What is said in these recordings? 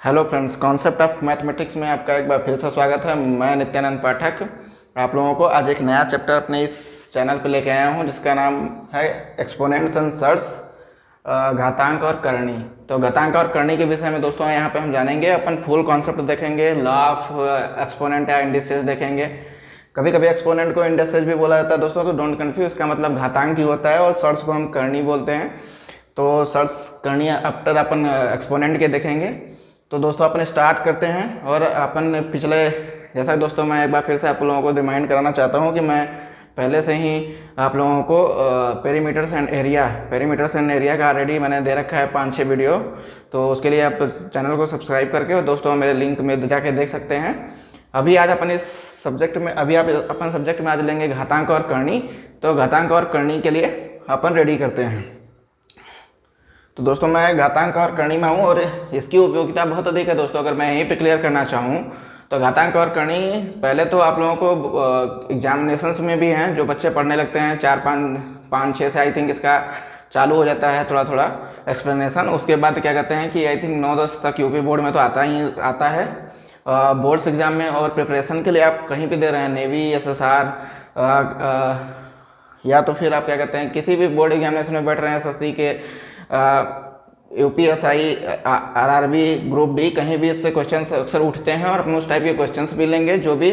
Hello friends, concept of mathematics में आपका एक बार फिर से स्वागत है। मैं नित्यानंद पाठक आप लोगों को आज एक नया चैप्टर अपने इस चैनल पर लेके आया हूं, जिसका नाम है एक्सपोनेंट्स एंड सर्ट्स, घातांक और करणी। तो घातांक और करणी के विषय में दोस्तों यहाँ पे हम जानेंगे, अपन फुल कॉन्सेप्ट देखेंगे, लॉ ऑफ एक्सपोनेंट या इंडिसेस देखेंगे। कभी कभी एक्सपोनेंट को इंडिसेस भी बोला जाता है दोस्तों, तो डोंट कन्फ्यूज, इसका मतलब घातांक ही होता है, और सर्ट्स को हम करणी बोलते हैं। तो सर्ट्स करणी आफ्टर अपन एक्सपोनेंट के देखेंगे। तो दोस्तों अपन स्टार्ट करते हैं। और अपन पिछले जैसा दोस्तों मैं एक बार फिर से आप लोगों को रिमाइंड कराना चाहता हूं कि मैं पहले से ही आप लोगों को पेरीमीटर्स एंड एरिया का ऑलरेडी मैंने दे रखा है 5-6 वीडियो। तो उसके लिए आप चैनल को सब्सक्राइब करके और दोस्तों मेरे लिंक में जाके देख सकते हैं। अभी आज अपन इस सब्जेक्ट में अपन सब्जेक्ट में आज लेंगे घातांक और करणी। तो घातांक और करणी के लिए अपन रेडी करते हैं। तो दोस्तों मैं घातांक और करणी में हूँ और इसकी उपयोगिता बहुत अधिक है दोस्तों। अगर मैं यहीं पे क्लियर करना चाहूँ तो घातांक और करणी पहले तो आप लोगों को एग्जामिनेशंस में भी हैं, जो बच्चे पढ़ने लगते हैं 4-5-6 से आई थिंक इसका चालू हो जाता है थोड़ा थोड़ा एक्सप्लेनेशन। उसके बाद क्या कहते हैं कि आई थिंक 9-10 तक यूपी बोर्ड में तो आता है। बोर्ड्स एग्जाम में और प्रिपरेशन के लिए आप कहीं भी दे रहे हैं, नेवी, SSR, या तो फिर आप क्या कहते हैं किसी भी बोर्ड एग्जामिनेशन में बैठ रहे हैं, SSC के, UPSI, RRB, ग्रुप डी, कहीं भी इससे क्वेश्चंस अक्सर उठते हैं और अपन उस टाइप के क्वेश्चंस भी लेंगे, जो भी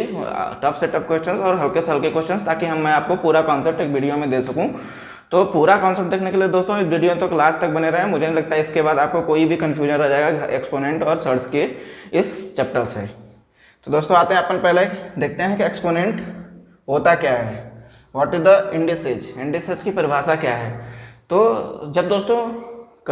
टफ से टफ क्वेश्चंस और हल्के से हल्के क्वेश्चंस, ताकि मैं आपको पूरा कॉन्सेप्ट एक वीडियो में दे सकूं। तो पूरा कॉन्सेप्ट देखने के लिए दोस्तों इस वीडियो तो लास्ट तक बने रहें। मुझे नहीं लगता इसके बाद आपको कोई भी कन्फ्यूजन रह जाएगा एक्सपोनेंट और सर्ट्स के इस चैप्टर से। तो दोस्तों आते हैं अपन पहले देखते हैं कि एक्सपोनेंट होता क्या है, व्हाट इज द इंडिसेज की परिभाषा क्या है। तो जब दोस्तों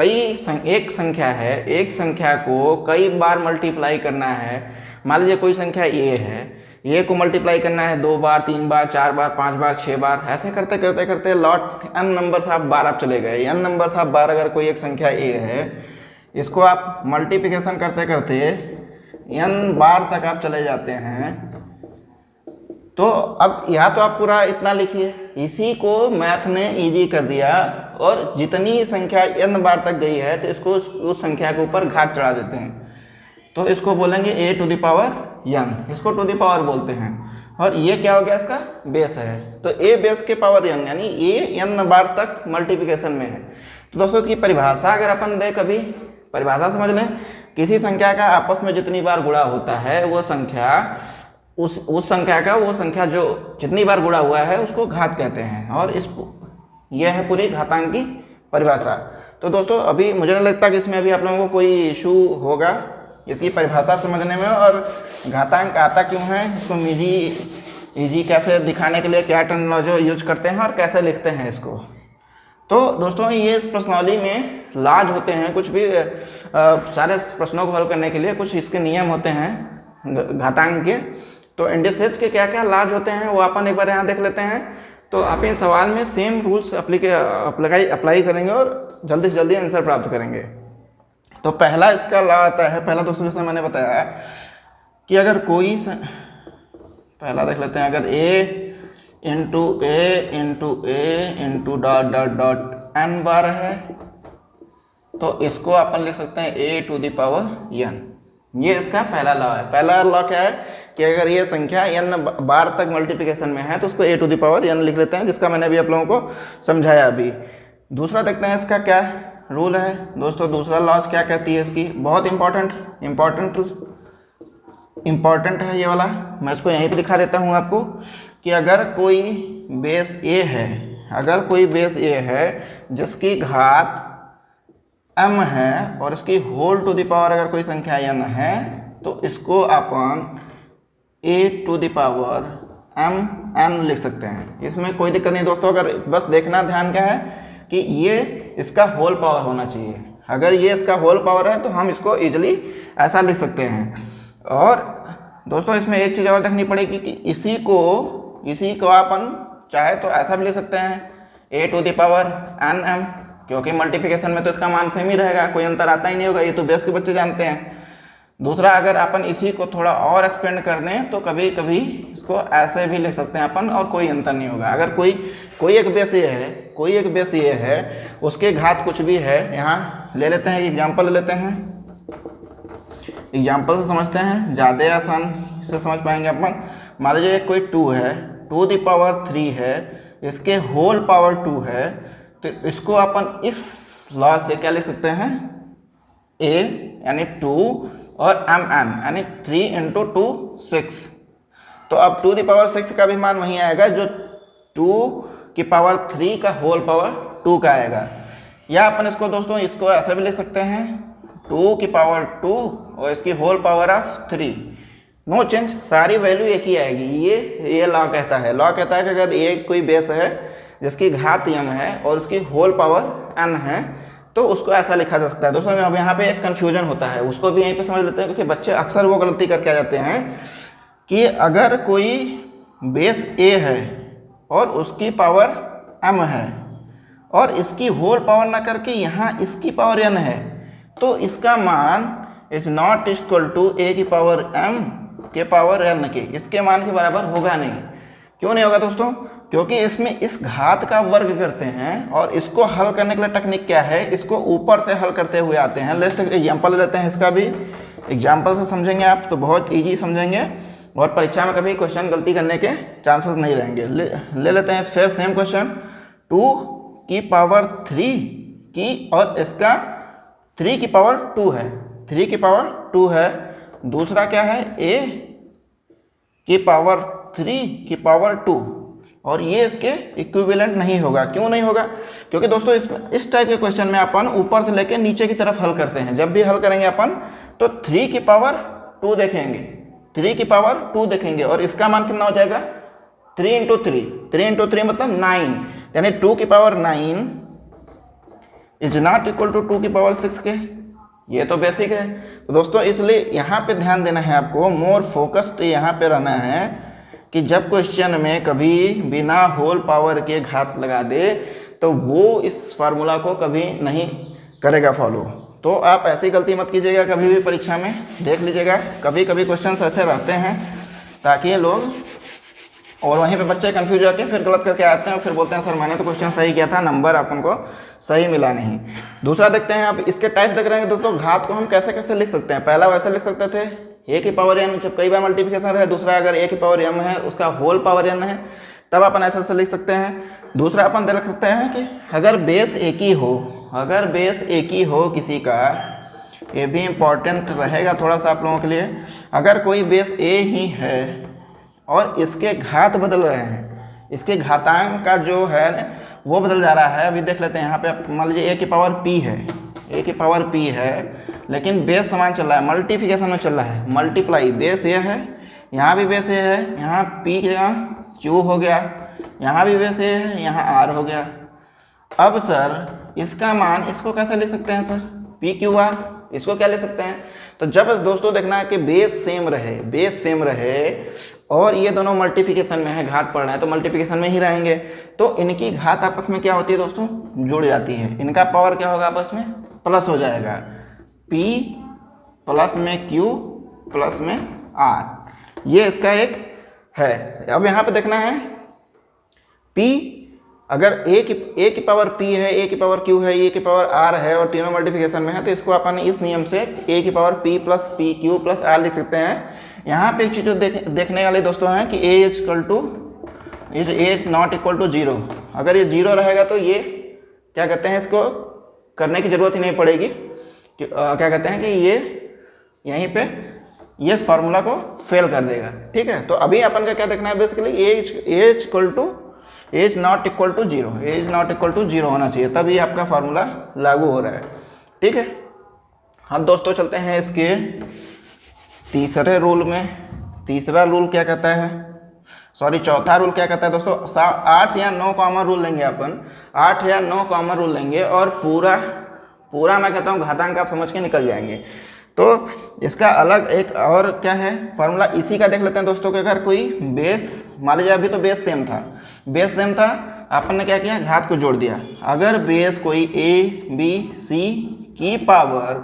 एक संख्या है, एक संख्या को कई बार मल्टीप्लाई करना है, मान लीजिए कोई संख्या ए है, ए को मल्टीप्लाई करना है 2 बार, 3 बार, 4 बार, 5 बार, 6 बार, ऐसे करते करते करते लॉट n नंबर ऑफ बार आप चले गए। n नंबर ऑफ बार अगर कोई एक संख्या ए है, इसको आप मल्टीप्लिकेशन करते करते n बार तक आप चले जाते हैं। तो अब यहाँ तो आप पूरा इतना लिखिए, इसी को मैथ ने इजी कर दिया, और जितनी संख्या n बार तक गई है तो इसको उस संख्या के ऊपर घात चढ़ा देते हैं। तो इसको बोलेंगे a to the power n, इसको टू द पावर बोलते हैं। और ये क्या हो गया, इसका बेस है। तो a बेस के पावर n, यानी a n बार तक मल्टीप्लिकेशन में है। तो दोस्तों इसकी परिभाषा अगर अपन दे, कभी परिभाषा समझ लें, किसी संख्या का आपस में जितनी बार गुणा होता है वो संख्या उस संख्या का वो संख्या जो जितनी बार गुणा हुआ है उसको घात कहते हैं। और यह है पूरी घातांक की परिभाषा। तो दोस्तों अभी मुझे नहीं लगता कि इसमें अभी आप लोगों को कोई इशू होगा इसकी परिभाषा समझने में, और घातांक आता क्यों है, इसको इजी कैसे दिखाने के लिए क्या टर्मिनोलॉजी यूज करते हैं और कैसे लिखते हैं इसको। तो दोस्तों ये इस प्रश्नावली में लाज होते हैं, कुछ भी सारे प्रश्नों को हल करने के लिए कुछ इसके नियम होते हैं घातांक के। तो इंडिसेज के क्या क्या लाज होते हैं वो अपन एक बार यहाँ देख लेते हैं। तो आप इन सवाल में सेम रूल्स अप्लाई करेंगे और जल्दी से जल्दी आंसर प्राप्त करेंगे। तो पहला इसका लॉ आता है, पहला दोस्तों जैसे मैंने बताया कि अगर कोई पहला देख लेते हैं, अगर a into a into dot dot dot n बार है तो इसको अपन लिख सकते हैं a to the power n। ये इसका पहला लॉ है। पहला लॉ क्या है कि अगर ये संख्या n बार तक मल्टीप्लिकेशन में है तो उसको a to the power n लिख लेते हैं, जिसका मैंने अभी आप लोगों को समझाया अभी। दूसरा देखते हैं इसका क्या रूल है दोस्तों। दूसरा लॉ क्या कहती है इसकी, बहुत इंपॉर्टेंट है ये वाला। मैं इसको यहीं पे दिखा देता हूँ आपको कि अगर कोई बेस a है जिसकी घात m है और इसकी होल टू द पावर अगर कोई संख्या n है, तो इसको अपन a to the power mn लिख सकते हैं। इसमें कोई दिक्कत नहीं दोस्तों। अगर बस देखना ध्यान क्या है कि ये इसका होल पावर होना चाहिए। अगर ये इसका होल पावर है तो हम इसको इजीली ऐसा लिख सकते हैं। और दोस्तों इसमें एक चीज़ और देखनी पड़ेगी कि इसी को अपन चाहे तो ऐसा भी लिख सकते हैं a to the power nm, क्योंकि मल्टीप्लिकेशन में तो इसका मान सेम ही रहेगा, कोई अंतर आता ही नहीं होगा, ये तो बेस के बच्चे जानते हैं। दूसरा, अगर अपन इसी को थोड़ा और एक्सपेंड कर दें तो कभी कभी इसको ऐसे भी लिख सकते हैं अपन, और कोई अंतर नहीं होगा। अगर कोई एक बेस ये है उसके घात कुछ भी है, यहाँ ले लेते हैं एग्जाम्पल ले लेते हैं एग्जाम्पल से समझते हैं, ज़्यादा आसान से समझ पाएंगे अपन। मान लीजिए कोई 2 है, 2 दी पावर 3 है, इसके होल पावर 2 है, तो इसको अपन इस लॉ से क्या लिख सकते हैं, a यानी 2 और mn यानी 3 इंटू 2 6। तो अब 2 दी पावर 6 का भी मान वही आएगा जो 2 की पावर 3 का होल पावर 2 का आएगा। या अपन इसको दोस्तों इसको ऐसा भी लिख सकते हैं, 2 की पावर 2 और इसकी whole power of 3, no change, सारी वैल्यू एक ही आएगी। ये लॉ कहता है, लॉ कहता है कि अगर एक कोई बेस है जिसकी घात m है और उसकी होल पावर n है तो उसको ऐसा लिखा जा सकता है। दोस्तों अब यहाँ पे एक कन्फ्यूजन होता है, उसको भी यहीं पे समझ लेते हैं, क्योंकि बच्चे अक्सर वो गलती करके आ जाते हैं कि अगर कोई बेस a है और उसकी पावर m है और इसकी होल पावर ना करके यहाँ इसकी पावर n है, तो इसका मान is not equal to a की पावर m के पावर n के, इसके मान के बराबर होगा नहीं। क्यों नहीं होगा दोस्तों? क्योंकि इसमें इस घात का वर्ग करते हैं और इसको हल करने के लिए टेक्निक क्या है, इसको ऊपर से हल करते हुए आते हैं। लेट्स एग्जांपल लेते हैं, इसका भी एग्जांपल से समझेंगे आप तो बहुत इजी समझेंगे और परीक्षा में कभी क्वेश्चन गलती करने के चांसेस नहीं रहेंगे। ले लेते हैं फिर सेम क्वेश्चन, 2 की पावर 3 की और इसका 3 की पावर 2 है, 3 की पावर 2 है। दूसरा क्या है, a की पावर 3 की पावर 2, और ये इसके इक्विवेलेंट नहीं होगा। क्यों नहीं होगा? क्योंकि दोस्तों इस टाइप के क्वेश्चन में अपन ऊपर से लेकर नीचे की तरफ हल करते हैं। जब भी हल करेंगे अपन तो 3 की पावर 2 देखेंगे, 3 की पावर 2 देखेंगे और इसका मान कितना हो जाएगा, 3 इंटू 3, 3 इंटू 3 मतलब 9, यानी 2 की पावर 9 इज नॉट इक्वल टू 2 की पावर 6 के। ये तो बेसिक है। तो दोस्तों इसलिए यहाँ पे ध्यान देना है आपको, मोर फोकस्ड यहाँ पे रहना है कि जब क्वेश्चन में कभी बिना होल पावर के घात लगा दे तो वो इस फार्मूला को कभी नहीं करेगा फॉलो। तो आप ऐसी गलती मत कीजिएगा कभी भी परीक्षा में, देख लीजिएगा कभी कभी क्वेश्चन ऐसे रहते हैं ताकि लोग और वहीं पे बच्चे कंफ्यूज होकर फिर गलत करके आते हैं और फिर बोलते हैं सर मैंने तो क्वेश्चन सही किया था, नंबर अपन को सही मिला नहीं। दूसरा देखते हैं, अब इसके टाइप देख रहे हैं दोस्तों, घात को हम कैसे कैसे लिख सकते हैं। पहला वैसे लिख सकते थे a की पावर n, जब कई बार मल्टीप्लिकेशन है। दूसरा अगर a की पावर m है उसका होल पावर n है तब अपन ऐसे लिख सकते हैं। दूसरा अपन देख सकते हैं कि अगर बेस एक ही हो, अगर बेस एक ही हो किसी का, ये भी इम्पॉर्टेंट रहेगा थोड़ा सा आप लोगों के लिए, अगर कोई बेस a ही है और इसके घात बदल रहे हैं, इसके घातांक का जो है वो बदल जा रहा है। अभी देख लेते हैं यहाँ पे, मान लीजिए a की पावर p है, a की पावर p है, लेकिन बेस समान चल रहा है, मल्टीप्लिकेशन में चल रहा है, मल्टीप्लाई बेस a है, यहाँ भी बेस a है, यहाँ p की जगह q हो गया, यहाँ भी बेस a है, यहाँ r हो गया। अब सर इसका मान इसको कैसे लिख सकते हैं सर, p q r, इसको क्या ले सकते हैं? तो जब दोस्तों देखना है कि बेस सेम रहे, बेस सेम रहे और ये दोनों मल्टीप्लिकेशन में है, घात पढ़ रहे हैं तो मल्टीप्लिकेशन में ही रहेंगे, तो इनकी घात आपस में क्या होती है दोस्तों, जुड़ जाती है। इनका पावर क्या होगा, आपस में प्लस हो जाएगा, p प्लस में q प्लस में r, ये इसका एक है। अब यहाँ पे देखना है p, अगर a की पावर p है, a की पावर q है, a की पावर r है और तीनों मल्टीप्लिकेशन में है, तो इसको अपन इस नियम से a की power p plus p q plus r लिख सकते हैं। यहाँ पे एक चीज़ देखने वाले दोस्तों हैं कि a is not equal to 0। अगर ये 0 रहेगा तो ये क्या कहते हैं, इसको करने की ज़रूरत ही नहीं पड़ेगी कि क्या कहते हैं कि ये यहीं पे ये फार्मूला को फेल कर देगा। ठीक है, तो अभी अपन का क्या देखना है, basically as not equal to 0, as not equal to 0 होना चाहिए, तब ये आपका फार्मूला लागू हो रहा है। ठीक है, हम दोस्तों चलते हैं इसके तीसरे रूल में। तीसरा रूल क्या कहता है, सॉरी चौथा रूल क्या कहता है दोस्तों, 8 या 9 कॉमन रूल लेंगे अपन, 8 या 9 कॉमन रूल लेंगे और पूरा मैं कहता हूँ घातांक आप समझ के निकल जाएंगे। तो इसका अलग एक और क्या है फार्मूला, इसी का देख लेते हैं दोस्तों कि अगर कोई बेस, मान लीजिए अभी तो बेस सेम था, बेस सेम था, अपन ने क्या किया, घात को जोड़ दिया। अगर बेस कोई a b c की पावर,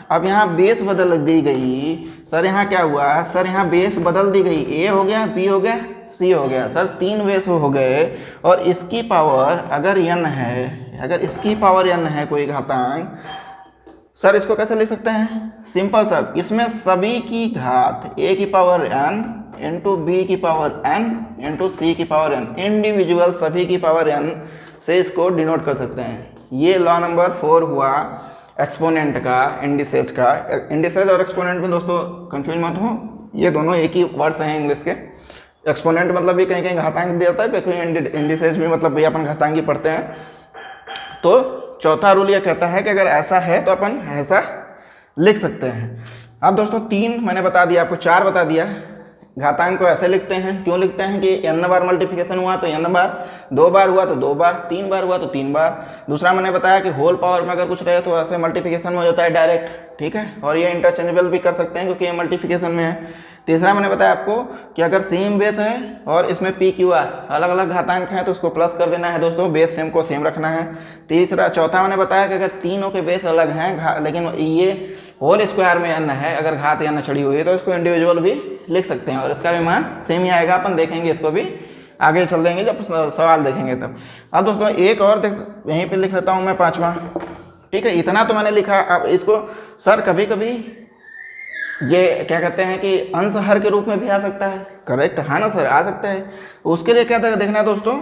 अब यहाँ बेस बदल दी गई, सर यहाँ क्या हुआ, सर यहाँ बेस बदल दी गई, a हो गया, b हो गया, c हो गया, सर 3 बेस हो गए और इसकी पावर अगर n है, अगर इसकी पावर n है कोई घातांक, सर इसको कैसे लिख सकते हैं? सिंपल सर, इसमें सभी की घात a की पावर n इंटू बी की पावर n इंटू सी की पावर n, इंडिविजुअल सभी की पावर n से इसको डिनोट कर सकते हैं। ये लॉ नंबर 4 हुआ एक्सपोनेंट का, इंडिसेज का। इंडिसेज और एक्सपोनेंट में दोस्तों कंफ्यूज मत हो, ये दोनों एक ही वर्ड्स हैं इंग्लिश के। एक्सपोनेंट मतलब भी कहीं कहीं घातांक दिया जाता है, कहीं इंडिसेज भी मतलब भी अपन घातांक ही पढ़ते हैं। तो चौथा रूल ये कहता है कि अगर ऐसा है तो अपन ऐसा लिख सकते हैं। अब दोस्तों 3 मैंने बता दिया, आपको 4 बता दिया। घातांक को ऐसे लिखते हैं, क्यों लिखते हैं कि n बार मल्टीप्लिकेशन हुआ तो n बार, 2 बार हुआ तो 2 बार, 3 बार हुआ तो 3 बार। दूसरा मैंने बताया कि होल पावर में अगर कुछ रहे तो ऐसे मल्टीप्लिकेशन हो जाता है डायरेक्ट, ठीक है, और ये इंटरचेंजेबल भी कर सकते हैं क्योंकि ये मल्टीप्लिकेशन में है। तीसरा मैंने बताया आपको कि अगर सेम बेस है और इसमें पी क्यू आर अलग अलग घातांक हैं तो उसको प्लस कर देना है दोस्तों, बेस सेम को सेम रखना है। चौथा मैंने बताया कि अगर तीनों के बेस अलग हैं लेकिन ये होल स्क्वायर में n है, अगर घात n चढ़ी हुई है तो इसको इंडिविजुअल भी लिख सकते हैं और इसका भी मान सेम ही आएगा। अपन देखेंगे इसको भी, आगे चल देंगे जब सवाल देखेंगे तब। अब दोस्तों एक और यहीं पे लिख लेता हूँ मैं 5वां, ठीक है। इतना तो मैंने लिखा। अब इसको सर कभी कभी ये क्या कहते हैं कि अंश हर के रूप में भी आ सकता है, करेक्ट है ना सर, आ सकता है। उसके लिए क्या देखना है दोस्तों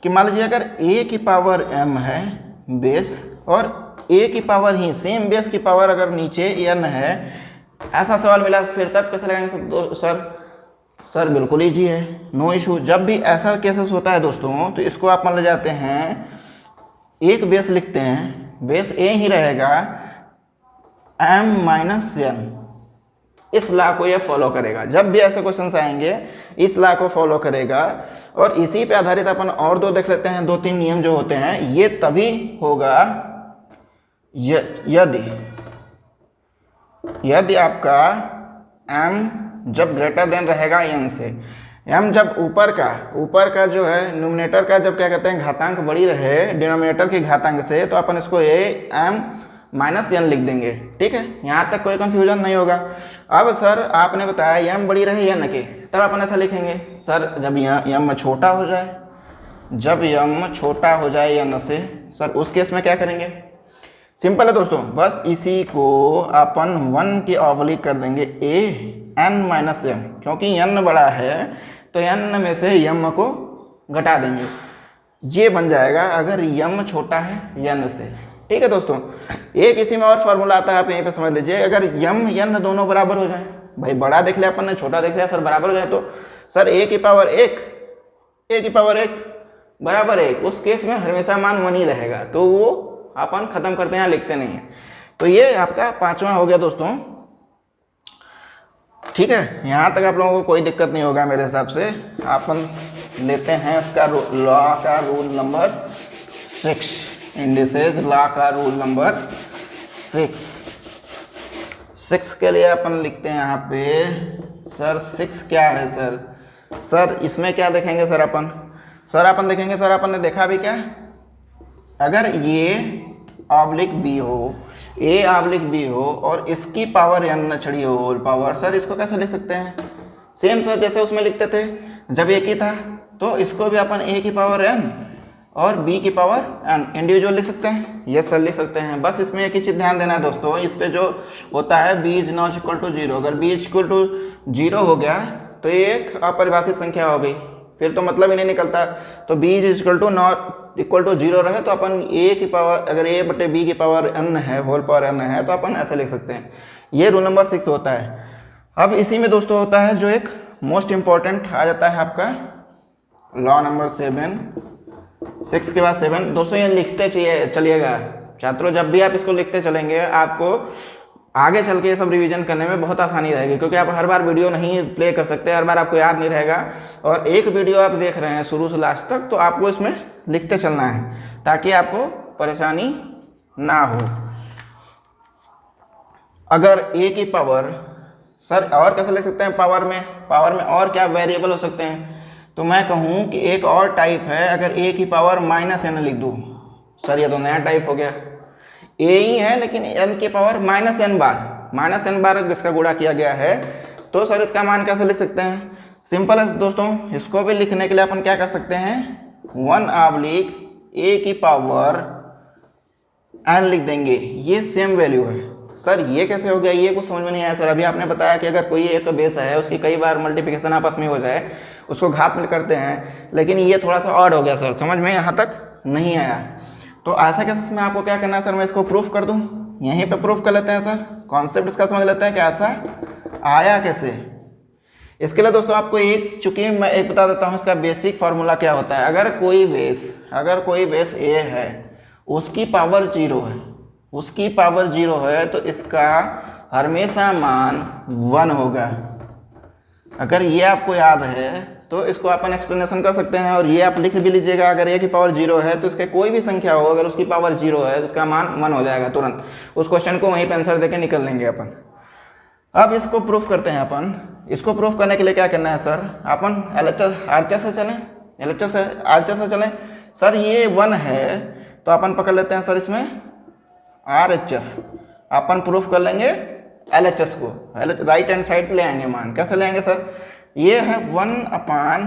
कि मान लीजिए अगर a की पावर m है बेस और a की पावर ही सेम बेस की पावर अगर नीचे n है, ऐसा सवाल मिला फिर तब कैसे लगाएंगे सर बिल्कुल ईजी है, नो इशू। जब भी ऐसा केसेस होता है दोस्तों तो इसको आप मान ले जाते हैं, एक बेस लिखते हैं, बेस a ही रहेगा, m माइनस n, इस लॉ को ये फॉलो करेगा। जब भी ऐसे क्वेश्चंस आएंगे इस लॉ को फॉलो करेगा। और इसी पे आधारित अपन और 2 देख लेते हैं, 2-3 नियम जो होते हैं। ये तभी होगा यदि आपका m जब ग्रेटर देन रहेगा n से, m जब ऊपर का जो है न्यूमरेटर का जब क्या कहते हैं घातांक बड़ी रहे डिनोमिनेटर के घातांक से, तो अपन इसको m माइनस n लिख देंगे, ठीक है। यहाँ तक कोई कंफ्यूजन नहीं होगा। अब सर आपने बताया m बड़ी रहे n के, तब अपन ऐसा लिखेंगे सर जब m छोटा हो जाए, जब m छोटा हो जाए n से, सर उस केस में क्या करेंगे? सिंपल है दोस्तों, बस इसी को अपन 1 के ऑब्लिक कर देंगे a n माइनस m, क्योंकि n बड़ा है तो n में से m को घटा देंगे। ये बन जाएगा अगर m छोटा है n से, ठीक है दोस्तों। एक इसी में और फार्मूला आता है, आप यहीं पे समझ लीजिए। अगर m n दोनों बराबर हो जाए, भाई बड़ा देख लिया अपन ने छोटा देख लिया, सर बराबर हो जाए तो सर a की पावर 1 बराबर 1, उस केस में हमेशा मान 1 ही रहेगा, तो वो अपन खत्म करते हैं, लिखते नहीं है। तो ये आपका 5वां हो गया दोस्तों, ठीक है। यहाँ तक आप लोगों को कोई दिक्कत नहीं होगा मेरे हिसाब से। अपन लेते हैं इसका लॉ का रूल नंबर 6, इंडिसेज लॉ का रूल नंबर 6 के लिए अपन लिखते हैं यहाँ पे सर 6 क्या है सर इसमें क्या देखेंगे सर अपन देखेंगे सर अपन ने देखा भी क्या, अगर ये ऑब्लिक बी हो, a ऑब्लिक बी हो और इसकी पावर n चढ़ी हो होल पावर, सर इसको कैसे लिख सकते हैं? सेम सर जैसे उसमें लिखते थे जब एक ही था, तो इसको भी अपन a की पावर n और b की पावर n इंडिविजुअल लिख सकते हैं। यस सर लिख सकते हैं। बस इसमें एक ही चीज़ ध्यान देना है दोस्तों, इस पे जो होता है b is not equal to 0, अगर b इज इक्वल टू 0 हो गया तो ये एक अपरिभाषित संख्या हो गई, फिर तो मतलब ही नहीं निकलता। तो b is equal to not equal to 0 रहे तो अपन a की पावर, अगर a बटे b की पावर n है, होल पावर n है, तो अपन ऐसे लिख सकते हैं। ये रूल नंबर 6 होता है। अब इसी में दोस्तों होता है जो एक मोस्ट इम्पॉर्टेंट आ जाता है आपका लॉ नंबर 6 के बाद 7। दोस्तों ये लिखते चलिएगा छात्रों, जब भी आप इसको लिखते चलेंगे आपको आगे चल के ये सब रिवीजन करने में बहुत आसानी रहेगी, क्योंकि आप हर बार वीडियो नहीं प्ले कर सकते, हर बार आपको याद नहीं रहेगा। और एक वीडियो आप देख रहे हैं शुरू से लास्ट तक, तो आपको इसमें लिखते चलना है ताकि आपको परेशानी ना हो। अगर a की पावर, सर और कैसे लिख सकते हैं पावर में और क्या वेरिएबल हो सकते हैं? तो मैं कहूँ कि एक और टाइप है, अगर a की पावर माइनस n लिख दूँ, सर ये तो नया टाइप हो गया। a ही है लेकिन n की पावर माइनस n बार इसका गुणा किया गया है, तो सर इसका मान कैसे लिख सकते हैं? सिंपल है दोस्तों, इसको भी लिखने के लिए अपन क्या कर सकते हैं, 1 a की पावर n लिख देंगे, ये सेम वैल्यू है, सर ये कैसे हो गया, ये कुछ समझ में नहीं आया सर। अभी आपने बताया कि अगर कोई एक बेस है उसकी कई बार मल्टीप्लिकेशन आपस में हो जाए उसको घात में करते हैं, लेकिन ये थोड़ा सा ऑड हो गया सर, समझ में यहाँ तक नहीं आया। तो ऐसा केसेस में आपको क्या करना है सर, मैं इसको प्रूफ कर दूँ, यहीं पर प्रूफ कर लेते हैं सर, कॉन्सेप्ट इसका समझ लेते हैं कि ऐसा आया कैसे। इसके लिए दोस्तों आपको चूँकि मैं एक बता देता हूँ इसका बेसिक फार्मूला क्या होता है। अगर कोई बेस ए है उसकी पावर 0 है तो इसका हमेशा मान 1 होगा। अगर ये आपको याद है तो इसको अपन एक्सप्लेनेशन कर सकते हैं और ये आप लिख भी लीजिएगा। अगर ए की पावर 0 है तो इसके कोई भी संख्या हो, अगर उसकी पावर 0 है तो उसका मान 1 हो जाएगा तुरंत। उस क्वेश्चन को वहीं पर आंसर देके निकल लेंगे अपन। अब इसको प्रूफ करते हैं अपन। इसको प्रूफ करने के लिए क्या करना है सर, अपन RHS से चलें। सर ये 1 है तो अपन पकड़ लेते हैं सर इसमें RHS, अपन प्रूफ कर लेंगे LHS को, राइट हैंड साइड ले आएंगे मान। कैसे ले आएंगे सर, ये है 1/m,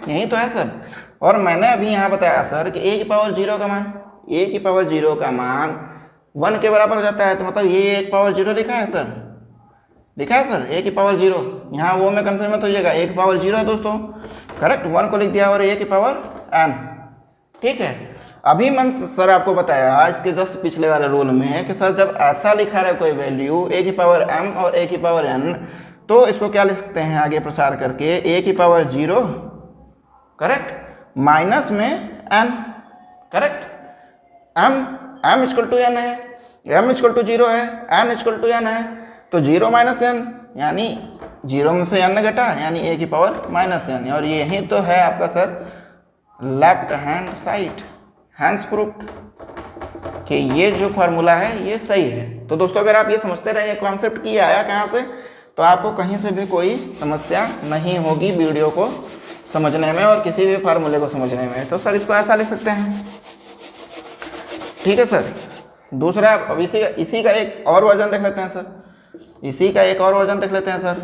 यही तो है सर। और मैंने अभी यहाँ बताया सर कि a की पावर 0 का मान 1 के बराबर हो जाता है, तो मतलब ये a की पावर 0 लिखा है सर, a की पावर 0। यहाँ वो में कन्फ्यूज मत होइएगा, a की पावर 0 है दोस्तों, करेक्ट। 1 को लिख दिया और a की पावर n, ठीक है। अभी मैंने सर आपको बताया इसके जस्ट पिछले वाले रूल में कि सर जब ऐसा लिखा रहे कोई वैल्यू a की पावर m और a की पावर n, तो इसको क्या लिख सकते हैं आगे प्रसार करके, a की पावर 0, करेक्ट, माइनस में n, correct. m equal to n है, m इक्वल टू 0 है, n इक्वल टू n है, तो 0 माइनस n यानी 0 में से n घटा यानी a की पावर -n। और यही तो है आपका sir left hand side, hence proved कि ये जो फार्मूला है ये सही है। तो दोस्तों अगर आप ये समझते रहे कॉन्सेप्ट कि आया कहाँ से, तो आपको कहीं से भी कोई समस्या नहीं होगी वीडियो को समझने में और किसी भी फार्मूले को समझने में। तो सर इसको ऐसा लिख सकते हैं, ठीक है सर। दूसरा अब इसी का एक और वर्जन देख लेते हैं सर,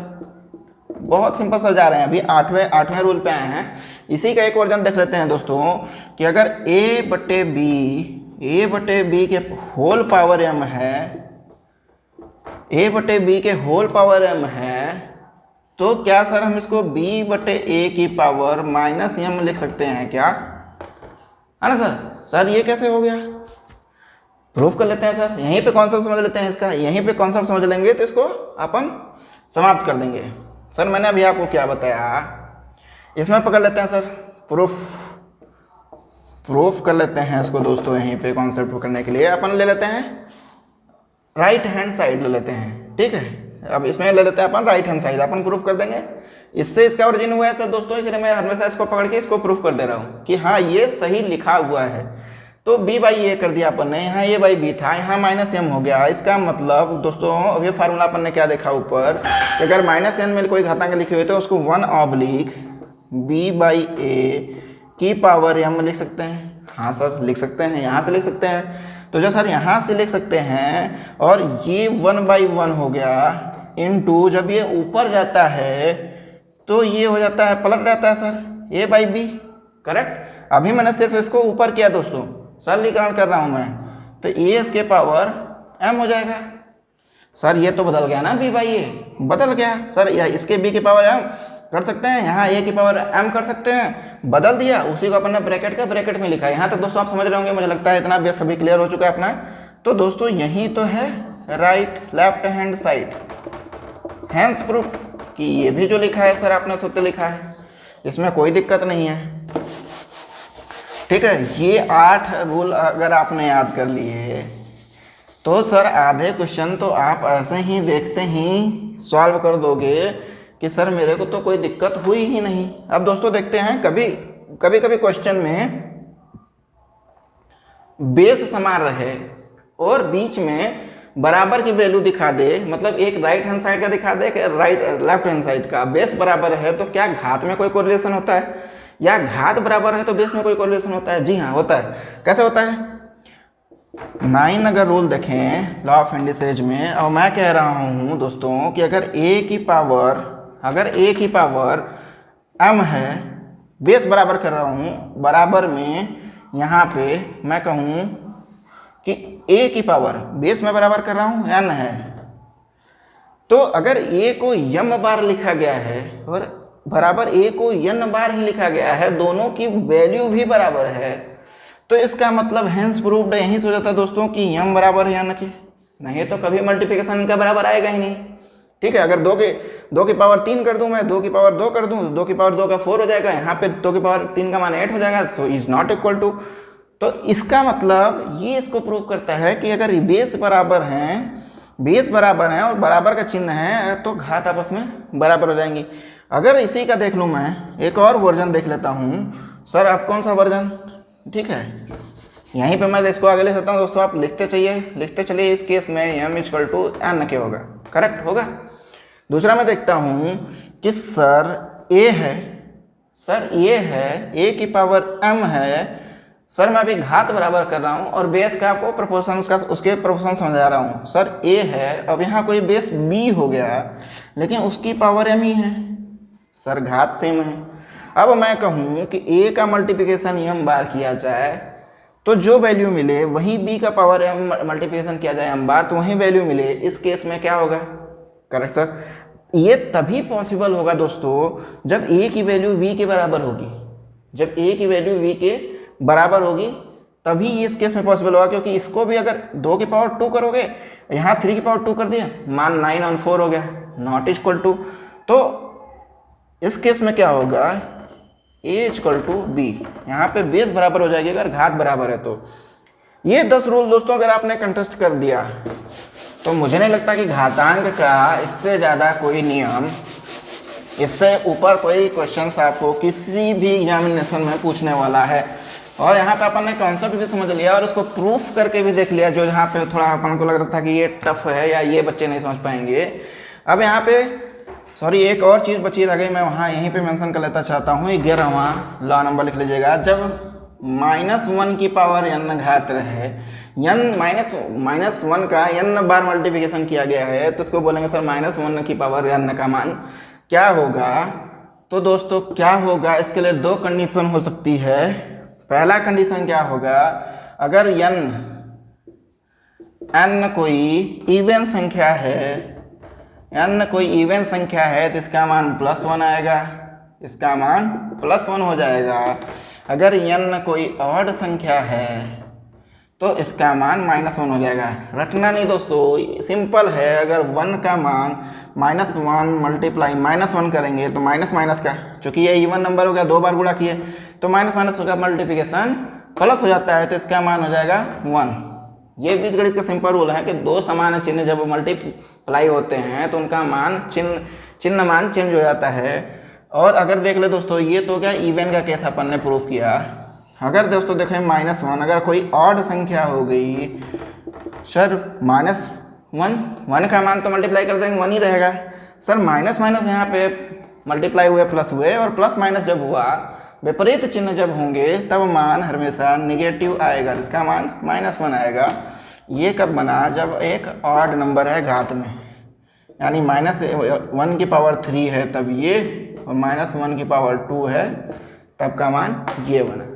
बहुत सिंपल सर जा रहे हैं, अभी आठवें रूल पे आए हैं। इसी का एक वर्जन देख लेते हैं दोस्तों कि अगर a बटे बी के होल पावर m है, तो क्या सर हम इसको b बटे a की पावर -m लिख सकते हैं क्या, है ना सर। सर ये कैसे हो गया, प्रूफ कर लेते हैं सर। यहीं पे कॉन्सेप्ट समझ लेते हैं इसका, यहीं पे कॉन्सेप्ट समझ लेंगे तो इसको अपन समाप्त कर देंगे। सर मैंने अभी आपको क्या बताया, इसमें पकड़ लेते हैं सर प्रूफ कर लेते हैं इसको दोस्तों। यहीं पे कॉन्सेप्ट पकड़ने के लिए अपन ले लेते हैं राइट हैंड साइड ले लेते हैं, ठीक है। अब इसमें ले लेते हैं अपन राइट हैंड साइड, अपन प्रूफ कर देंगे। इससे इसका ओरिजिन हुआ है सर दोस्तों, इसलिए मैं हमेशा इसको पकड़ के इसको प्रूफ कर दे रहा हूँ कि हाँ ये सही लिखा हुआ है। तो b/a कर दिया अपन ने, यहाँ a/b था, यहाँ -m हो गया। इसका मतलब दोस्तों अब ये फार्मूला अपन ने क्या देखा ऊपर कि अगर -n में कोई घातांक लिखे हुए तो उसको 1/b/a की पावर m लिख सकते हैं। हाँ सर लिख सकते हैं, यहाँ से लिख सकते हैं। तो जो सर यहाँ से लिख सकते हैं, और ये 1/1 हो गया इनटू, जब ये ऊपर जाता है तो ये हो जाता है पलट जाता है सर a/b, करेक्ट। अभी मैंने सिर्फ इसको ऊपर किया दोस्तों, सरलीकरण कर रहा हूँ मैं, तो a के पावर m हो जाएगा। सर ये तो बदल गया ना, b/a बदल गया सर, या इसके b की पावर m कर सकते हैं, यहाँ a की पावर m कर सकते हैं, बदल दिया, उसी को अपन ने ब्रैकेट में लिखा है। यहाँ तक दोस्तों आप समझ रहे होंगे, मुझे लगता है इतना बेस सभी क्लियर हो चुका है अपना। तो दोस्तों यही तो है left hand side, hence proof कि ये भी जो लिखा है सर आपने सत्य लिखा है, इसमें कोई दिक्कत नहीं है, ठीक है। ये 8 रूल अगर आपने याद कर लिए तो सर आधे क्वेश्चन तो आप ऐसे ही देखते ही सॉल्व कर दोगे कि सर मेरे को तो कोई दिक्कत हुई ही नहीं। अब दोस्तों देखते हैं, कभी क्वेश्चन में बेस समान रहे और बीच में बराबर की वैल्यू दिखा दे, मतलब एक राइट हैंड साइड का दिखा दे कि लेफ्ट हैंड साइड का बेस बराबर है, तो क्या घात में कोई कोरिलेशन होता है, या घात बराबर है तो बेस में कोई कोरिलेशन होता है? जी हाँ होता है। कैसे होता है? 9 अगर रूल देखें लॉ ऑफ इंडिसेज में, और मैं कह रहा हूँ दोस्तों कि अगर a की पावर m है, बेस बराबर कर रहा हूँ, बराबर में यहाँ पे मैं कहूँ कि a की पावर बेस में बराबर कर रहा हूँ n है, तो अगर a को m बार लिखा गया है और बराबर a को n बार ही लिखा गया है, दोनों की वैल्यू भी बराबर है, तो इसका मतलब हेंस प्रूव्ड यहीं से हो जाता है दोस्तों कि m बराबर है n के, नहीं तो कभी मल्टीप्लिकेशन इनका बराबर आएगा ही नहीं। ठीक है, अगर 2 की पावर 3 कर दूं मैं, 2 की पावर 2 कर दूं, 2 की पावर 2 का 4 हो जाएगा, यहाँ पे 2 की पावर 3 का मान 8 हो जाएगा, so is not equal to. तो इसका मतलब ये इसको प्रूव करता है कि अगर बेस बराबर हैं, बेस बराबर हैं और बराबर का चिन्ह है, तो घात आपस में बराबर हो जाएंगी। अगर इसी का देख लूँ मैं, एक और वर्जन देख लेता हूँ। सर आप कौन सा वर्जन? ठीक है, यहीं पे मैं इसको आगे लिख सकता हूँ दोस्तों, आप लिखते चलिए। इस केस में m इक्वल टू n के होगा, करेक्ट होगा। दूसरा मैं देखता हूँ कि सर a है, सर a है, a की पावर m है, सर मैं अभी घात बराबर कर रहा हूँ और बेस का आपको प्रोपोर्शन उसके प्रोपोर्शन समझा रहा हूँ। सर a है, अब यहाँ कोई बेस b हो गया, लेकिन उसकी पावर m ही है, सर घात सेम है। अब मैं कहूँ कि a का मल्टीप्लिकेशन m बार किया जाए तो जो वैल्यू मिले वही b का पावर m मल्टीप्लिकेशन किया जाए m बार तो वही वैल्यू मिले। इस केस में क्या होगा? करेक्ट सर, ये तभी पॉसिबल होगा दोस्तों जब a की वैल्यू v के बराबर होगी। जब a की वैल्यू v के बराबर होगी तभी इस केस में पॉसिबल होगा, क्योंकि इसको भी अगर 2 की पावर 2 करोगे, यहाँ 3 की पावर 2 कर दिया, मान 9 और 4 हो गया, नॉट इक्वल टू। तो इस केस में क्या होगा? a इक्वल टू b, यहाँ पे बेस बराबर हो जाएगी अगर घात बराबर है तो। ये 10 रूल दोस्तों अगर आपने कंटेस्ट कर दिया तो मुझे नहीं लगता कि घातांक का इससे ज़्यादा कोई नियम, इससे ऊपर कोई क्वेश्चंस आपको किसी भी एग्जामिनेशन में पूछने वाला है। और यहाँ पे अपन ने कॉन्सेप्ट भी समझ लिया और उसको प्रूफ करके भी देख लिया, जो यहाँ पे थोड़ा अपन को लग रहा था कि ये टफ है या ये बच्चे नहीं समझ पाएंगे। अब यहाँ पे सॉरी एक और चीज़ बची रह गई, मैं वहाँ यहीं पे मेंशन कर लेता चाहता हूँ। 11वां लॉ नंबर लिख लीजिएगा। जब -1 की पावर n घात रहे, n -1 का n बार मल्टीप्लिकेशन किया गया है, तो इसको बोलेंगे सर -1 की पावर n का मान क्या होगा। तो दोस्तों क्या होगा, इसके लिए 2 कंडीशन हो सकती है। पहला कंडीशन क्या होगा, अगर n कोई इवन संख्या है, n कोई इवन संख्या है तो इसका मान +1 आएगा, इसका मान +1 हो जाएगा। अगर n कोई ऑड संख्या है तो इसका मान -1 हो जाएगा। रटना नहीं दोस्तों, सिंपल है। अगर 1 का मान -1 मल्टीप्लाई -1 करेंगे तो माइनस का, चूँकि ये इवन नंबर हो गया, 2 बार गुणा किए तो माइनस होगा, मल्टीप्लिकेशन प्लस हो जाता है तो इसका मान हो जाएगा 1। ये बीजगणित का सिंपल रूल है कि 2 समान चिन्ह जब मल्टीप्लाई होते हैं तो उनका मान चिन्ह मान चेंज हो जाता है। और अगर देख ले दोस्तों, ये तो क्या इवन का केस अपन ने प्रूफ किया। अगर दोस्तों देखें -1, अगर कोई ऑड संख्या हो गई, सर -1 का मान तो मल्टीप्लाई कर देंगे 1 ही रहेगा। सर माइनस यहाँ पे मल्टीप्लाई हुए प्लस हुए, और प्लस माइनस जब हुआ, विपरीत चिन्ह जब होंगे तब मान हमेशा निगेटिव आएगा, जिसका मान -1 आएगा। ये कब बना, जब एक ऑड नंबर है घात में, यानी -1 की पावर 3 है तब ये, और -1 की पावर 2 है तब का मान ये बना।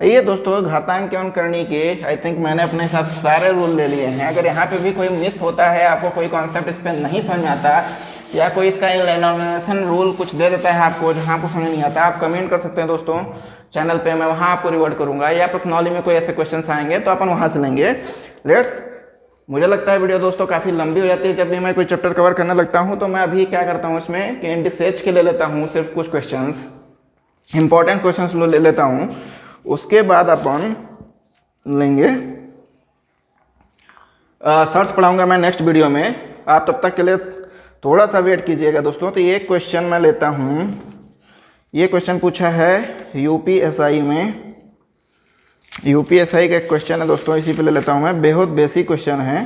ये दोस्तों घातांक एवं करनी के आई थिंक मैंने अपने हिसाब से सारे रूल ले लिए हैं। अगर यहाँ पे भी कोई मिस होता है, आपको कोई कॉन्सेप्ट इस पर नहीं समझ में आता, या कोई इसका एलिमिनेशन रूल कुछ दे देता है आपको जहाँ आपको समझ नहीं आता, आप कमेंट कर सकते हैं दोस्तों चैनल पे, मैं वहाँ आपको रिवर्ट करूँगा। या पर्सनली में कोई ऐसे क्वेश्चन आएंगे तो अपन वहाँ से लेंगे। मुझे लगता है वीडियो दोस्तों काफ़ी लंबी हो जाती है जब भी मैं कोई चैप्टर कवर करने लगता हूँ। तो मैं अभी क्या करता हूँ इसमें कि इंडिसेज के ले लेता हूँ, सिर्फ कुछ क्वेश्चंस इंपॉर्टेंट क्वेश्चंस ले लेता हूँ, उसके बाद अपन लेंगे सर्च पढ़ाऊँगा मैं नेक्स्ट वीडियो में। आप तब तक के लिए थोड़ा सा वेट कीजिएगा दोस्तों। तो ये क्वेश्चन मैं लेता हूँ, ये क्वेश्चन पूछा है यूपीएसआई में, यूपीएसआई का एक क्वेश्चन है दोस्तों, इसी पे ले लेता हूँ मैं। बेहद बेसिक क्वेश्चन है,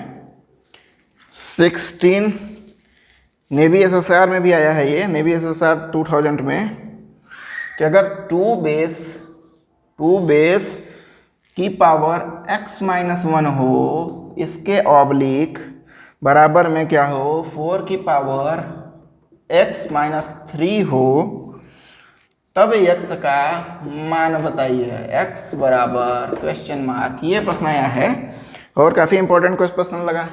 16 नेवी एसएसआर में भी आया है ये, नेवी एसएसआर 2000 में, कि अगर 2 बेस की पावर x-1 हो, इसके ऑब्लिक बराबर में क्या हो, 4 की पावर x-3 हो, तब x का मान बताइए। x बराबर क्वेश्चन मार्क, ये प्रश्न आया है और काफ़ी इंपॉर्टेंट क्वेश्चन लगा।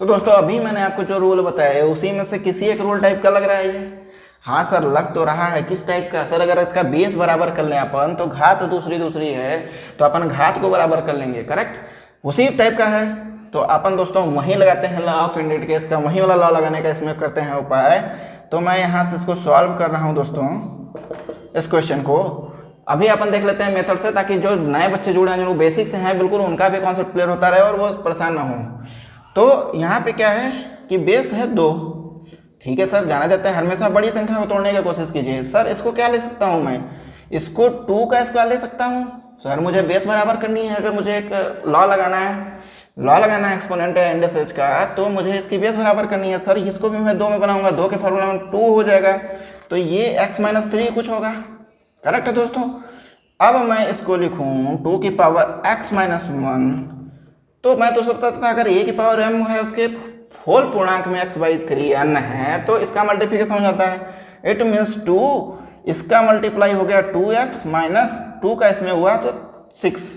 तो दोस्तों अभी मैंने आपको जो रूल बताया है उसी में से किसी एक रूल टाइप का लग रहा है ये? हाँ सर लग तो रहा है। किस टाइप का सर? अगर इसका बेस बराबर कर लें अपन तो घात दूसरी दूसरी है तो अपन घात को बराबर कर लेंगे, करेक्ट? उसी टाइप का है। तो अपन दोस्तों वहीं लगाते हैं लॉ ऑफ इंडिकेट्स का, वहीं वाला लॉ लगाने का इसमें करते हैं उपाय। तो मैं यहाँ से इसको सॉल्व कर रहा हूँ दोस्तों इस क्वेश्चन को। अभी अपन देख लेते हैं मेथड से, ताकि जो नए बच्चे जुड़े हैं जो बेसिक से हैं बिल्कुल उनका भी कॉन्सेप्ट क्लियर होता रहे और वो परेशान ना हो। तो यहाँ पे क्या है कि बेस है 2, ठीक है सर, जाना देते हैं। हमेशा बड़ी संख्या को तोड़ने की कोशिश कीजिए। सर इसको क्या ले सकता हूँ मैं? इसको 2 का स्क्वायर ले सकता हूँ। सर मुझे बेस बराबर करनी है, अगर मुझे एक लॉ लगाना है एक्सपोनेंट एंड एच का, तो मुझे इसकी बेस बराबर करनी है। सर इसको भी मैं 2 में बनाऊंगा, 2 के फार्मूला में 2 हो जाएगा, तो ये x-3 कुछ होगा, करेक्ट है दोस्तों? अब मैं इसको लिखूँ 2 की पावर x-1, तो मैं तो सोचता था अगर a की पावर m है उसके होल पूर्णांक में x/3n है तो इसका मल्टीप्लिकेशन हो जाता है। इट मीन्स 2, इसका मल्टीप्लाई हो गया 2x माइनस 2 का इसमें हुआ तो 6,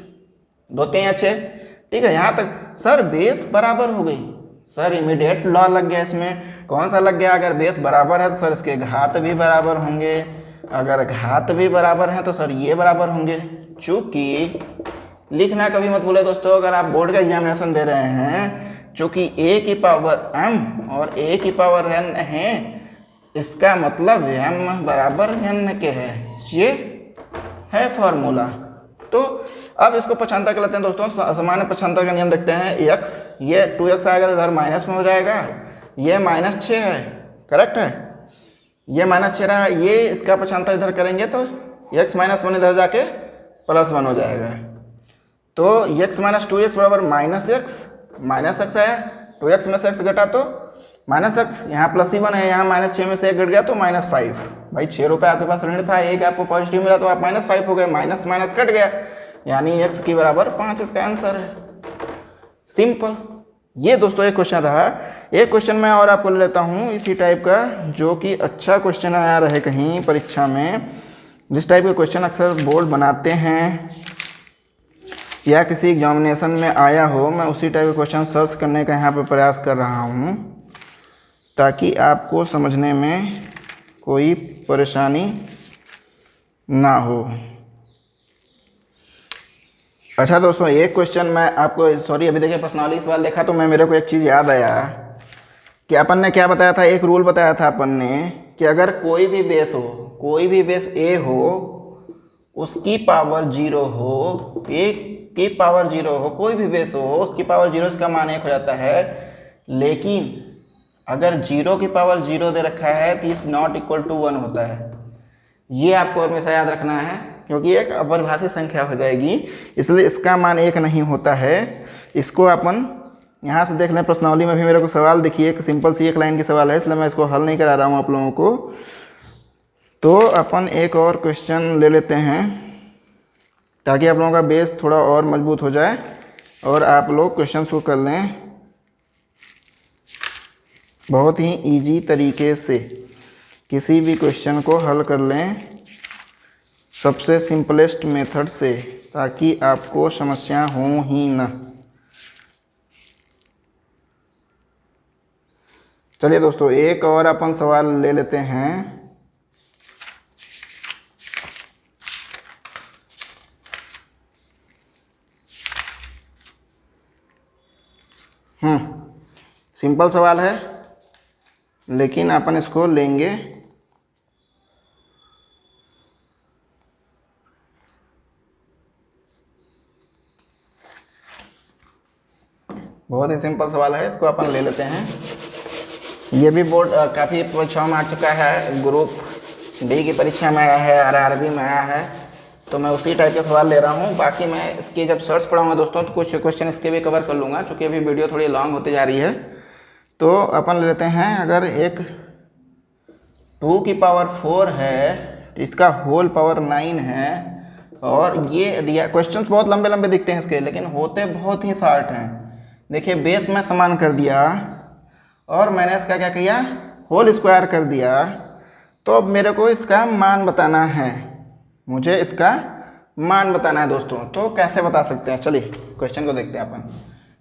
2 3 6, ठीक है यहाँ तक। सर बेस बराबर हो गई। सर इमीडिएट लॉ लग गया इसमें। कौन सा लग गया? अगर बेस बराबर है तो सर इसके घात भी बराबर होंगे, अगर घात भी बराबर है तो सर ये बराबर होंगे। चूँकि लिखना कभी मत भूले दोस्तों, अगर आप बोर्ड का एग्जामिनेशन दे रहे हैं, चूँकि a की पावर m और a की पावर n है, इसका मतलब m बराबर n के है, ये है फॉर्मूला। तो अब इसको पक्षांतर कर लेते हैं दोस्तों। सामान्य पक्षांतर का नियम देखते हैं। x, ये 2x आएगा तो इधर माइनस में हो जाएगा, ये -6 है, करेक्ट है? ये -6 रहा, ये इसका पक्षांतर इधर करेंगे तो x-1 इधर जाके +1 हो जाएगा। तो x-2x बराबर -x आया, 2x में से x घटा तो -x, यहाँ +1 है, यहाँ -6 में से 1 घट गया तो -5। भाई 6 रुपये आपके पास ऋण था, एक आपको पॉजिटिव मिला तो आप -5 हो गए, माइनस माइनस कट गया, यानी x की बराबर 5 इसका आंसर है। सिंपल। ये दोस्तों एक क्वेश्चन रहा। एक क्वेश्चन मैं और आपको ले लेता हूँ इसी टाइप का, जो कि अच्छा क्वेश्चन आया रहे कहीं परीक्षा में। जिस टाइप के क्वेश्चन अक्सर बोर्ड बनाते हैं या किसी एग्जामिनेशन में आया हो, मैं उसी टाइप के क्वेश्चन सर्च करने का यहाँ पर प्रयास कर रहा हूँ, ताकि आपको समझने में कोई परेशानी ना हो। अच्छा दोस्तों एक क्वेश्चन मैं आपको, अभी देखिए प्रश्नावली सवाल देखा तो मेरे को एक चीज़ याद आया कि अपन ने क्या बताया था, एक रूल बताया था अपन ने कि अगर कोई भी बेस हो, कोई भी बेस a हो, उसकी पावर 0 हो, a की पावर 0 हो, कोई भी बेस हो उसकी पावर 0, इसका मान 1 हो जाता है। लेकिन अगर 0 की पावर 0 दे रखा है तो इज नॉट इक्वल टू 1 होता है। ये आपको हमेशा याद रखना है, क्योंकि एक अपरिभाषी संख्या हो जाएगी, इसलिए इसका मान 1 नहीं होता है। इसको अपन यहाँ से देख लें। प्रश्नावली में भी मेरे को सवाल देखिए, एक सिंपल सी एक लाइन की सवाल है, इसलिए मैं इसको हल नहीं करा रहा हूँ आप लोगों को। तो अपन एक और क्वेश्चन ले लेते हैं ताकि आप लोगों का बेस थोड़ा और मजबूत हो जाए और आप लोग क्वेश्चन को कर लें बहुत ही इजी तरीके से। किसी भी क्वेश्चन को हल कर लें सबसे सिंपलेस्ट मेथड से, ताकि आपको समस्या हो ही ना। चलिए दोस्तों एक और अपन सवाल ले लेते हैं। सिंपल सवाल है, लेकिन अपन इसको लेंगे बहुत ही सिंपल सवाल है, इसको अपन ले लेते हैं। ये भी बोर्ड काफ़ी परीक्षाओं में आ चुका है, ग्रुप डी की परीक्षा में आया है, आरआरबी में आया है, तो मैं उसी टाइप के सवाल ले रहा हूँ। बाकी मैं इसकी जब सर्च पढ़ाऊँगा दोस्तों तो कुछ क्वेश्चन इसके भी कवर कर लूँगा, क्योंकि अभी वीडियो थोड़ी लॉन्ग होती जा रही है। तो अपन ले लेते हैं, अगर एक 2 की पावर 4 है तो इसका होल पावर 9 है, और ये दिया। क्वेश्चंस बहुत लंबे लंबे दिखते हैं इसके, लेकिन होते बहुत ही शार्ट हैं। देखिए बेस में समान कर दिया और मैंने इसका क्या किया, होल स्क्वायर कर दिया। तो अब मेरे को इसका मान बताना है, मुझे इसका मान बताना है दोस्तों। तो कैसे बता सकते हैं, चलिए क्वेश्चन को देखते हैं अपन।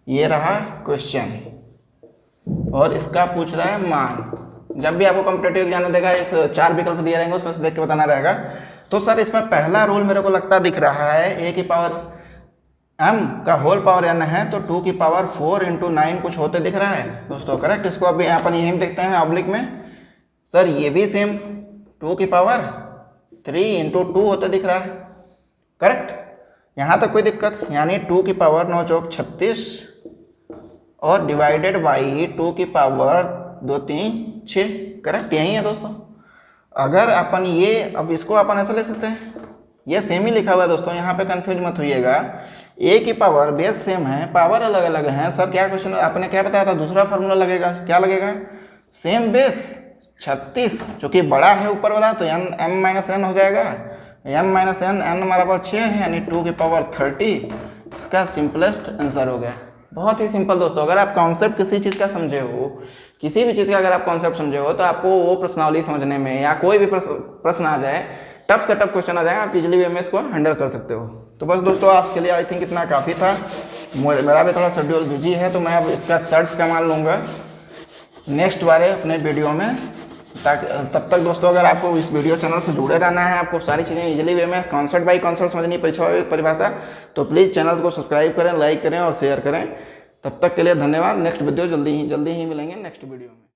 ये रहा क्वेश्चन और इसका पूछ रहा है मान। जब भी आपको कॉम्पिटेटिव एग्जाम में देगा 4 विकल्प दिए रहेंगे, उसमें से देख के बताना रहेगा। तो सर इसमें पहला रूल मेरे को लगता दिख रहा है, a की पावर m का होल पावर n है तो 2 की पावर 4 × 9 कुछ होते दिख रहा है दोस्तों, करेक्ट। इसको अभी यहाँ पर यहीं देखते हैं ऑब्लिक में। सर ये भी सेम 2 की पावर 3 × 2 होते दिख रहा है, करेक्ट। यहाँ तक कोई दिक्कत, यानी 2 की पावर 9 चौक 36 और डिवाइडेड बाई 2 की पावर 2 3 6, करेक्ट। यही है दोस्तों। अगर अपन ये, अब इसको अपन ऐसा ले सकते हैं, ये सेम ही लिखा हुआ है दोस्तों, यहाँ पे कंफ्यूज मत होइएगा। a की पावर बेस सेम है, पावर अलग अलग है। सर क्या क्वेश्चन आपने क्या बताया था, दूसरा फार्मूला लगेगा, क्या लगेगा, सेम बेस 36 जो कि बड़ा है ऊपर वाला, तो m-n हो जाएगा। m-n, n हमारा पावर 6 है, यानी 2 की पावर 30। इसका सिंपलेस्ट आंसर हो गया। बहुत ही सिंपल दोस्तों। अगर आप कॉन्सेप्ट किसी चीज़ का समझे हो, किसी भी चीज़ का अगर आप कॉन्सेप्ट समझे हो, तो आपको वो प्रश्नावली समझने में या कोई भी प्रश्न आ जाए, टफ से टफ क्वेश्चन आ जाएगा, आप इजीली वे में इसको हैंडल कर सकते हो। तो बस दोस्तों आज के लिए आई थिंक इतना काफ़ी था। मेरा भी थोड़ा शेड्यूल बिजी है, तो मैं अब इसका सर्च का मान लूँगा नेक्स्ट वाले अपने वीडियो में। ताकि तब तक दोस्तों अगर आपको इस वीडियो चैनल से जुड़े रहना है, आपको सारी चीज़ें इजीली वे में कॉन्सेप्ट बाई कॉन्सेप्ट समझनी, परिभाषा, तो प्लीज़ चैनल को सब्सक्राइब करें, लाइक करें और शेयर करें। तब तक के लिए धन्यवाद। नेक्स्ट वीडियो जल्दी ही मिलेंगे नेक्स्ट वीडियो में।